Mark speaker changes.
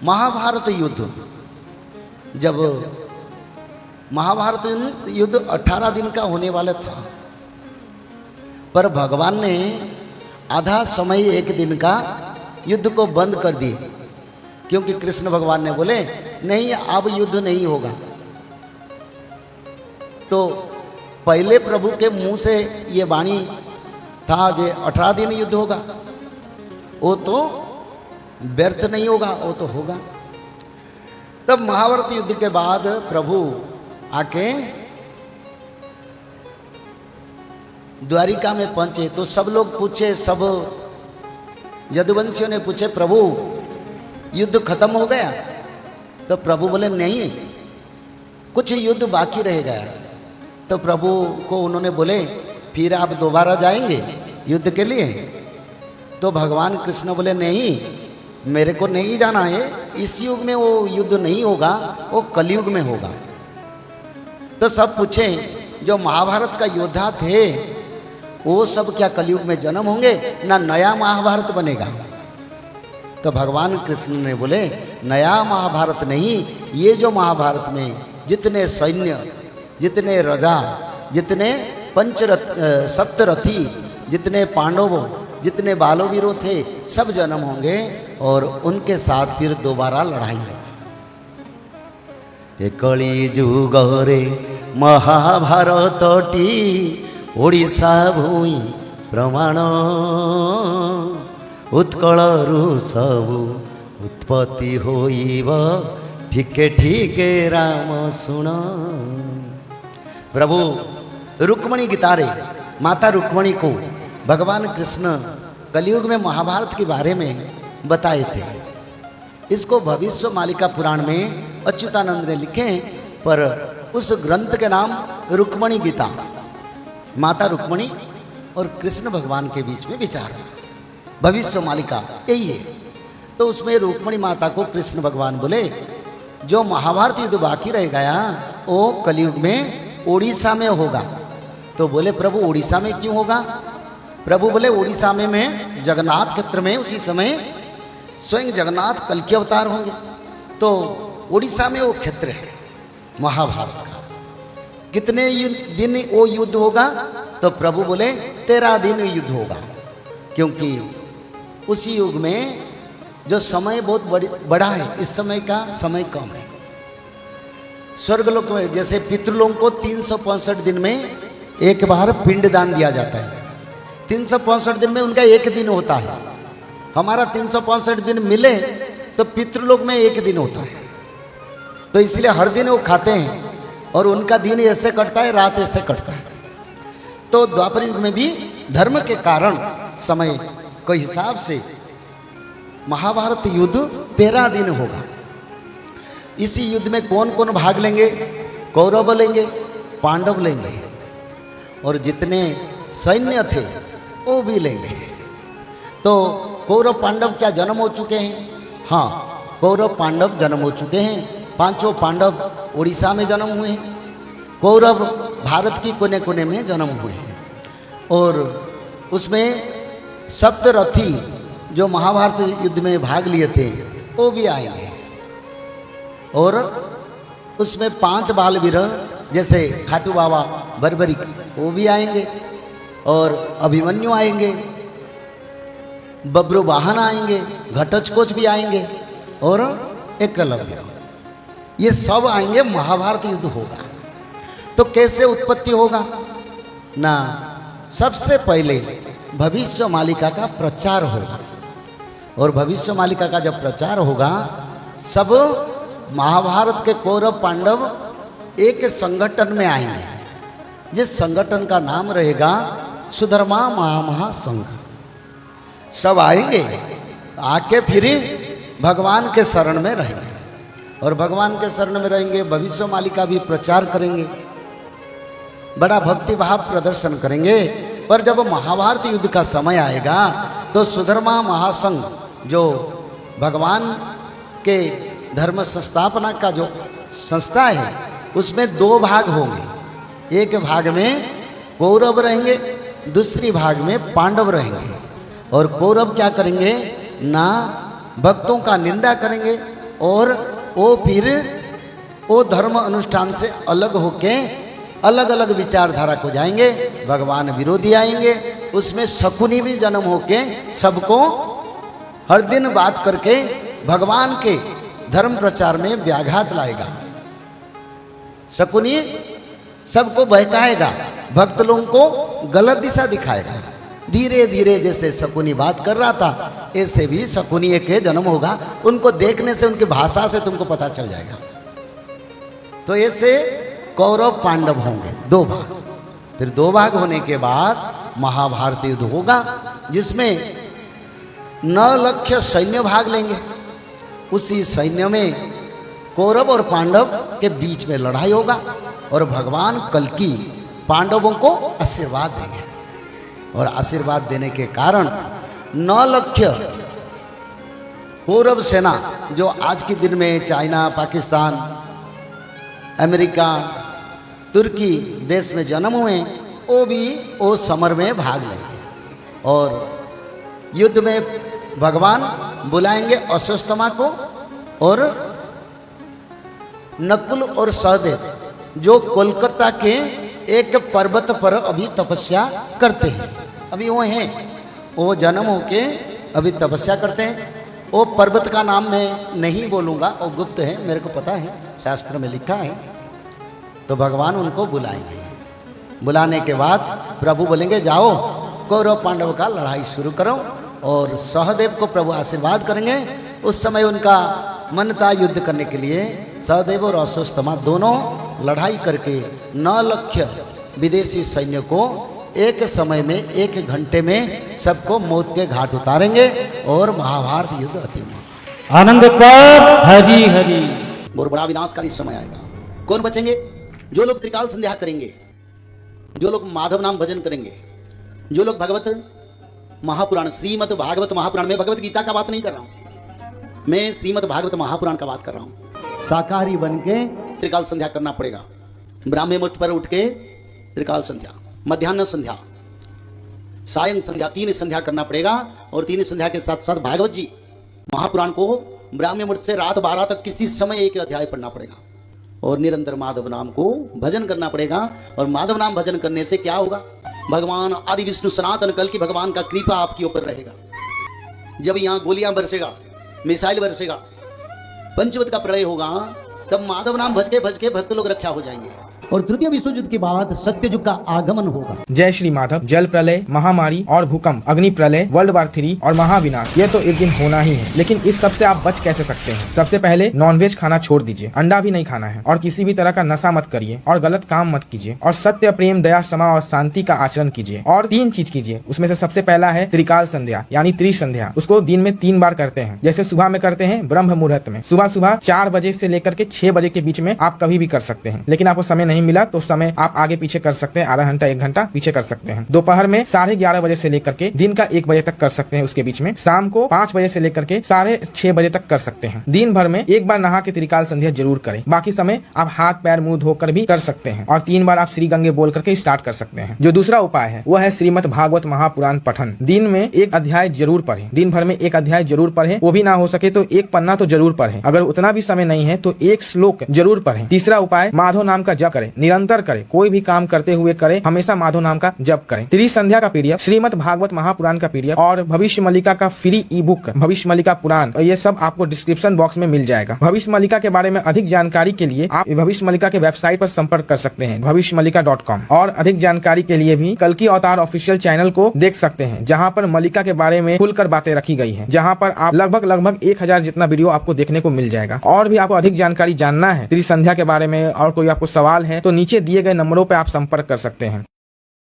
Speaker 1: महाभारत युद्ध, जब महाभारत युद्ध 18 दिन का होने वाला था, पर भगवान ने आधा समय 1 दिन का युद्ध को बंद कर दिए, क्योंकि कृष्ण भगवान ने बोले नहीं अब युद्ध नहीं होगा। तो पहले प्रभु के मुंह से ये वाणी था जो 18 दिन युद्ध होगा, वो तो व्यर्थ नहीं होगा, वो तो होगा। तब महाभारत युद्ध के बाद प्रभु आके द्वारिका में पहुंचे तो सब लोग पूछे, सब यदुवंशियों ने पूछे प्रभु युद्ध खत्म हो गया? तो प्रभु बोले नहीं, कुछ युद्ध बाकी रह गया। तो प्रभु को उन्होंने बोले फिर आप दोबारा जाएंगे युद्ध के लिए? तो भगवान कृष्ण बोले नहीं, मेरे को नहीं जाना है, इस युग में वो युद्ध नहीं होगा, वो कलयुग में होगा। तो सब पूछे जो महाभारत का योद्धा थे वो सब क्या कलयुग में जन्म होंगे, ना नया महाभारत बनेगा? तो भगवान कृष्ण ने बोले नया महाभारत नहीं, ये जो महाभारत में जितने सैन्य, जितने राजा, जितने सप्तरथी, जितने पांडवों, जितने बालोवीरों थे, सब जन्म होंगे और उनके साथ फिर दोबारा लड़ाई होगी। कली जुग रे महाभारत टी ओडिशा भूमि प्रमाण, उत्कल सबु उत्पत्ति होइब ठीके ठीके राम सुन। प्रभु रुक्मणी गीतारे माता रुक्मणी को भगवान कृष्ण कलयुग में महाभारत के बारे में बताए थे। इसको भविष्य मालिका पुराण में अच्युतानंद ने लिखे, पर उस ग्रंथ के नाम रुक्मणी गीता, माता रुक्मणी और कृष्ण भगवान के बीच में विचार, भविष्य मालिका यही है। तो उसमें रुक्मणी माता को कृष्ण भगवान बोले जो महाभारत युद्ध बाकी रह गया वो कलयुग में उड़ीसा में होगा। तो बोले प्रभु उड़ीसा में क्यों होगा? प्रभु बोले उड़ीसा में जगन्नाथ क्षेत्र में उसी समय स्वयं जगन्नाथ कल के अवतार होंगे, तो उड़ीसा में वो क्षेत्र है महाभारत का। कितने दिन वो युद्ध होगा? तो प्रभु बोले 13 दिन युद्ध होगा, क्योंकि उसी युग में जो समय बहुत बड़ा है, इस समय का समय कम है। स्वर्गलोक में जैसे पितृलोक को 365 दिन में एक बार पिंड दान दिया जाता है, 365 दिन में उनका 1 दिन होता है। हमारा 365 दिन मिले तो पितृलोक में 1 दिन होता है, तो इसलिए हर दिन वो खाते हैं और उनका दिन ऐसे कटता है, रात ऐसे कटता है। तो द्वापर युग में भी धर्म के कारण समय के हिसाब से महाभारत युद्ध 13 दिन होगा। इसी युद्ध में कौन कौन भाग लेंगे? कौरव लेंगे, पांडव लेंगे, और जितने सैन्य थे वो भी लेंगे। तो कौरव पांडव क्या जन्म हो चुके हैं? हाँ, कौरव पांडव जन्म हो चुके हैं। 5 पांडव उड़ीसा में जन्म हुए हैं, कौरव भारत की कोने कोने में जन्म हुए हैं, और उसमें सप्तरथी जो महाभारत युद्ध में भाग लिए थे वो भी आएंगे, और उसमें 5 बालवीर जैसे खाटू बाबा बर्बरिक वो भी आएंगे, और अभिमन्यु आएंगे, बब्रू वाहन आएंगे, घटोत्कच भी आएंगे, और एकलव्य, ये सब आएंगे। महाभारत युद्ध होगा। तो कैसे उत्पत्ति होगा ना? सबसे पहले भविष्य मालिका का प्रचार होगा, और भविष्य मालिका का जब प्रचार होगा सब महाभारत के कौरव पांडव एक संगठन में आएंगे, जिस संगठन का नाम रहेगा सुधर्मा महासंघ। सब आएंगे, आके फिर भगवान के शरण में रहेंगे, और भगवान के शरण में रहेंगे, भविष्य मालिका भी प्रचार करेंगे, बड़ा भक्ति भाव प्रदर्शन करेंगे। पर जब महाभारत युद्ध का समय आएगा तो सुधर्मा महासंघ जो भगवान के धर्म संस्थापना का जो संस्था है उसमें 2 भाग होंगे। एक भाग में कौरव रहेंगे, दूसरी भाग में पांडव रहेंगे। और कौरव क्या करेंगे? ना भक्तों का निंदा करेंगे, और वो फिर वो धर्म अनुष्ठान से अलग होके अलग अलग विचारधारा को जाएंगे, भगवान विरोधी आएंगे, उसमें शकुनी भी जन्म होके सबको हर दिन बात करके भगवान के धर्म प्रचार में व्याघात लाएगा। शकुनी सबको बहकाएगा, भक्त लोगों को गलत दिशा दिखाएगा। धीरे धीरे जैसे शकुनी बात कर रहा था, ऐसे भी शकुनी एक जन्म होगा। उनको देखने से, उनकी भाषा से तुमको पता चल जाएगा। तो ऐसे कौरव पांडव होंगे दो भाग। फिर दो भाग होने के बाद महाभारत युद्ध होगा, जिसमें 9 लाख सैन्य भाग लेंगे। उसी सैन्य में कौरव और पांडव के बीच में लड़ाई होगा और भगवान कल्कि पांडवों को आशीर्वाद देंगे। और आशीर्वाद देने के कारण 9 लाख कौरव सेना, जो आज के दिन में चाइना, पाकिस्तान, अमेरिका, तुर्की देश में जन्म हुए, वो भी वो समर में भाग लेंगे। और युद्ध में भगवान बुलाएंगे अश्वत्थामा को और नकुल और सहदेव, जो कोलकाता के एक पर्वत पर अभी तपस्या करते हैं। अभी वो हैं, वो जन्म होके अभी तपस्या करते हैं। वो पर्वत का नाम मैं नहीं बोलूँगा, वो गुप्त है, मेरे को पता है, शास्त्र में लिखा है। तो भगवान उनको बुलाएंगे। बुलाने के बाद प्रभु बोलेंगे जाओ कौरव पांडव का लड़ाई शुरू करो। और सहदेव को प्रभु आशीर्वाद करेंगे। उस समय उनका मन था युद्ध करने के लिए। सहदेव और अश्वत्थामा दोनों लड़ाई करके 9 लाख विदेशी सैन्य को एक समय में, 1 घंटे में सबको मौत के घाट उतारेंगे और महाभारत युद्ध अंतिम।
Speaker 2: आनंद पर हरि हरि।
Speaker 1: और बड़ा विनाशकारी समय आएगा। कौन बचेंगे? जो लोग त्रिकाल संध्या करेंगे, जो लोग माधव नाम भजन करेंगे, जो लोग भगवत महापुराण, श्रीमद् भागवत महापुराण में, भगवत गीता का बात नहीं कर रहा हूं मैं, श्रीमद् भागवत महापुराण का बात कर रहा हूं। शाकाहारी बन के त्रिकाल संध्या करना पड़ेगा। ब्राह्मी मुहूर्त पर उठ के त्रिकाल संध्या, मध्याह्न संध्या, सायं संध्या, 3 संध्या करना पड़ेगा। और 3 संध्या के साथ साथ भागवत जी महापुराण को ब्राह्मी मुहूर्त से रात 12 तक किसी समय 1 अध्याय पढ़ना पड़ेगा। और निरंतर माधव नाम को भजन करना पड़ेगा। और माधव नाम भजन करने से क्या होगा? भगवान आदि विष्णु सनातन कल की भगवान का कृपा आपके ऊपर रहेगा। जब यहाँ गोलियां बरसेगा, मिसाइल बरसेगा, पंचवत का प्रलय होगा, तब माधव नाम भज के भक्त लोग रक्षा हो जाएंगे। और तृतीय विश्व युद्ध के बाद सत्ययुग का आगमन होगा।
Speaker 3: जय श्री माधव। जल प्रलय, महामारी और भूकंप, अग्नि प्रलय, वर्ल्ड वार 3 और महाविनाश, ये तो एक दिन होना ही है। लेकिन इस सब से आप बच कैसे सकते हैं? सबसे पहले नॉनवेज खाना छोड़ दीजिए, अंडा भी नहीं खाना है, और किसी भी तरह का नशा मत करिए, और गलत काम मत कीजिए, और सत्य, प्रेम, दया, क्षमा और शांति का आचरण कीजिए। और 3 चीज कीजिए। उसमें से सबसे पहला है त्रिकाल संध्या, यानी त्रिसंध्या। उसको दिन में 3 बार करते हैं। जैसे सुबह में करते हैं ब्रह्म मुहूर्त में, सुबह 4 बजे से लेकर के 6 बजे के बीच में आप कभी भी कर सकते हैं। लेकिन आपको समय नहीं मिला तो समय आप आगे पीछे कर सकते हैं, आधा घंटा 1 घंटा पीछे कर सकते हैं। दोपहर में 11:30 बजे से लेकर के दिन का 1 बजे तक कर सकते हैं उसके बीच में। शाम को 5 बजे से लेकर के 6:30 बजे तक कर सकते हैं। दिन भर में 1 बार नहा के त्रिकाल संध्या जरूर करें। बाकी समय आप हाथ पैर मुंह धोकर भी कर सकते हैं। और 3 बार आप श्री गंगे बोल करके स्टार्ट कर सकते हैं। जो दूसरा उपाय है वो है श्रीमद् भागवत महापुराण पठन। दिन में 1 अध्याय जरूर पढ़ें। दिन भर में 1 अध्याय जरूर पढ़ें। वो भी ना हो सके तो 1 पन्ना तो जरूर पढ़ें। अगर उतना भी समय नहीं है तो 1 श्लोक जरूर पढ़ें। तीसरा उपाय, माधव नाम का जप करें, निरंतर करें। कोई भी काम करते हुए करें, हमेशा माधव नाम का जप करें। त्रिसंध्या का पीडीएफ, श्रीमद् भागवत महापुराण का पीडीएफ और भविष्य मल्लिका का फ्री ई बुक भविष्य मल्लिका पुराण, ये सब आपको डिस्क्रिप्शन बॉक्स में मिल जाएगा। भविष्य मल्लिका के बारे में अधिक जानकारी के लिए आप भविष्य मल्लिका के वेबसाइट पर संपर्क कर सकते हैं, भविष्यमल्लिका.com। और अधिक जानकारी के लिए भी कल्कि अवतार ऑफिशियल चैनल को देख सकते हैं, जहाँ पर मल्लिका के बारे में खुलकर बातें रखी गई है, जहाँ पर आप लगभग 1000 जितना वीडियो आपको देखने को मिल जाएगा। और भी आपको अधिक जानकारी जानना है त्रिसंध्या के बारे में और कोई आपको सवाल है तो नीचे दिए गए नंबरों पर आप संपर्क कर सकते हैं।